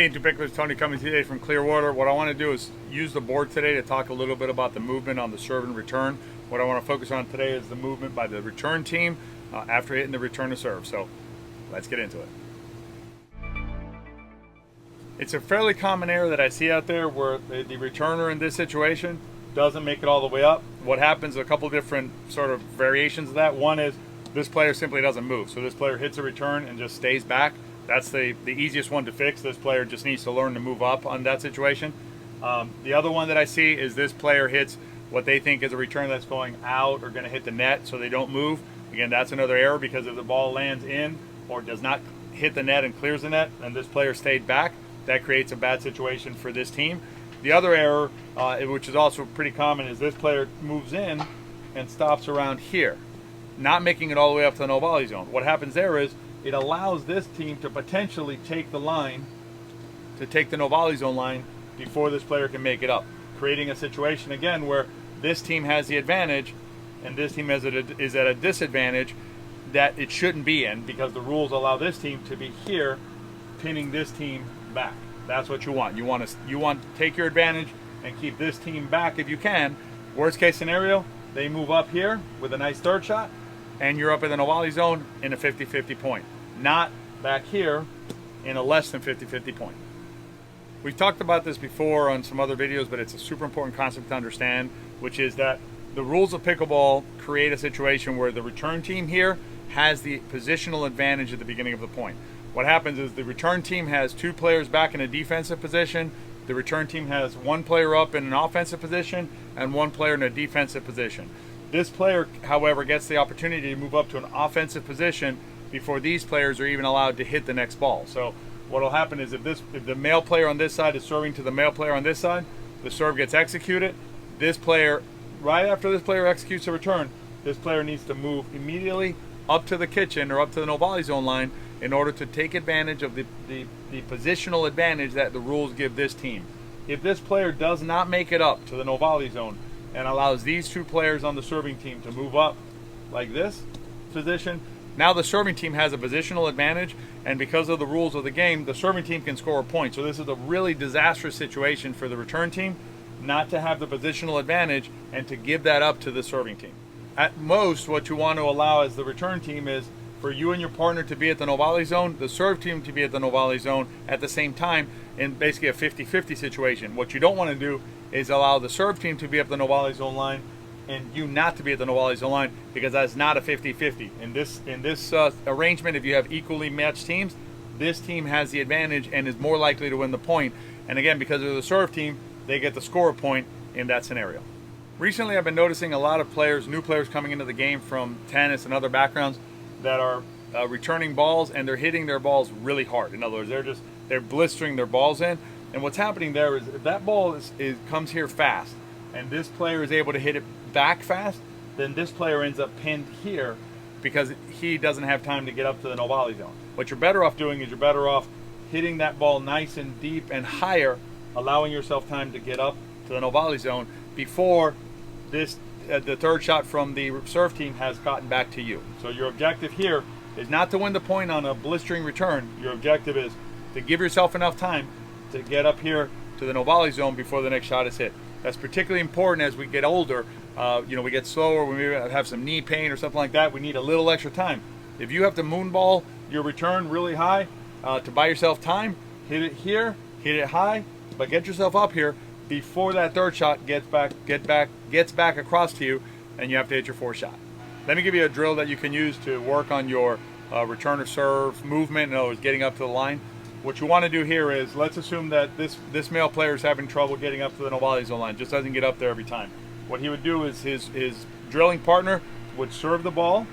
Hey, In2Pickle, Tony coming today from Clearwater. What I want to do is use the board today to talk a little bit about the movement on the serve and return. What I want to focus on today is the movement by the return team after hitting the return to serve. So let's get into it. It's a fairly common error that I see out there where the returner in this situation doesn't make it all the way up. What happens, a couple different sort of variations of that. One is this player simply doesn't move. So this player hits a return and just stays back. That's the easiest one to fix. This player just needs to learn to move up on that situation. The other one that I see is this player hits what they think is a return that's going out or going to hit the net, so they don't move. Again, that's another error, because if the ball lands in or does not hit the net and clears the net, and this player stayed back, that creates a bad situation for this team. The other error, which is also pretty common, is this player moves in and stops around here, not making it all the way up to the no volley zone. What happens there is it allows this team to potentially take the line, to take the no volley zone line before this player can make it up, creating a situation again where this team has the advantage and this team is at a disadvantage that it shouldn't be in, because the rules allow this team to be here pinning this team back. That's what you want. You want to take your advantage and keep this team back if you can. Worst case scenario, they move up here with a nice third shot and you're up in the no volley zone in a 50-50 point, not back here in a less than 50-50 point. We've talked about this before on some other videos, but it's a super important concept to understand, which is that the rules of pickleball create a situation where the return team here has the positional advantage at the beginning of the point. What happens is the return team has two players back in a defensive position, the return team has one player up in an offensive position and one player in a defensive position. This player, however, gets the opportunity to move up to an offensive position before these players are even allowed to hit the next ball. So what will happen is if the male player on this side is serving to the male player on this side, the serve gets executed. This player, right after this player executes a return, this player needs to move immediately up to the kitchen or up to the no volley zone line in order to take advantage of the positional advantage that the rules give this team. If this player does not make it up to the no volley zone and allows these two players on the serving team to move up like this position, now the serving team has a positional advantage, and because of the rules of the game, the serving team can score a point. So this is a really disastrous situation for the return team not to have the positional advantage and to give that up to the serving team. At most, what you want to allow as the return team is for you and your partner to be at the no volley zone, the serve team to be at the no volley zone at the same time, in basically a 50-50 situation. What you don't want to do is allow the serve team to be up the no volley zone line and you not to be at the no volley zone line, because that's not a 50-50. In this arrangement, if you have equally matched teams, this team has the advantage and is more likely to win the point. And again, because of the serve team, they get to score a point in that scenario. Recently, I've been noticing a lot of players, new players coming into the game from tennis and other backgrounds, that are returning balls, and they're hitting their balls really hard. In other words, they're blistering their balls in. And what's happening there is if that ball comes here fast and this player is able to hit it back fast, then this player ends up pinned here because he doesn't have time to get up to the no volley zone. What you're better off doing is you're better off hitting that ball nice and deep and higher, allowing yourself time to get up to the no volley zone before the third shot from the serve team has gotten back to you. So your objective here is not to win the point on a blistering return. Your objective is to give yourself enough time to get up here to the no volley zone before the next shot is hit. That's particularly important as we get older. We get slower, we maybe have some knee pain or something like that. We need a little extra time. If you have to moonball your return really high to buy yourself time, hit it here, hit it high, but get yourself up here before that third shot gets back across to you and you have to hit your fourth shot. Let me give you a drill that you can use to work on your return or serve movement, in other words, getting up to the line. What you want to do here is, let's assume that this male player is having trouble getting up to the no volley zone line, just doesn't get up there every time. What he would do is his drilling partner would serve the ball.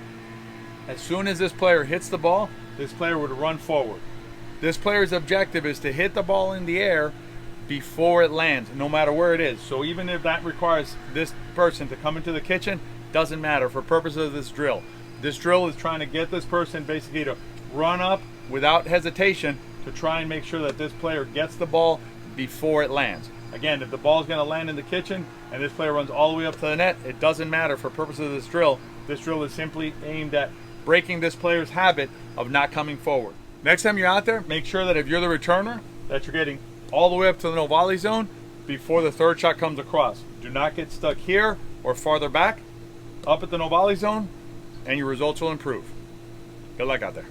As soon as this player hits the ball, this player would run forward. This player's objective is to hit the ball in the air before it lands, no matter where it is. So even if that requires this person to come into the kitchen, doesn't matter for purposes of this drill. This drill is trying to get this person basically to run up without hesitation to try and make sure that this player gets the ball before it lands. Again, if the ball is going to land in the kitchen and this player runs all the way up to the net, it doesn't matter for purposes of this drill. This drill is simply aimed at breaking this player's habit of not coming forward. Next time you're out there, make sure that if you're the returner, that you're getting all the way up to the no volley zone before the third shot comes across. Do not get stuck here or farther back, up at the no volley zone, and your results will improve. Good luck out there.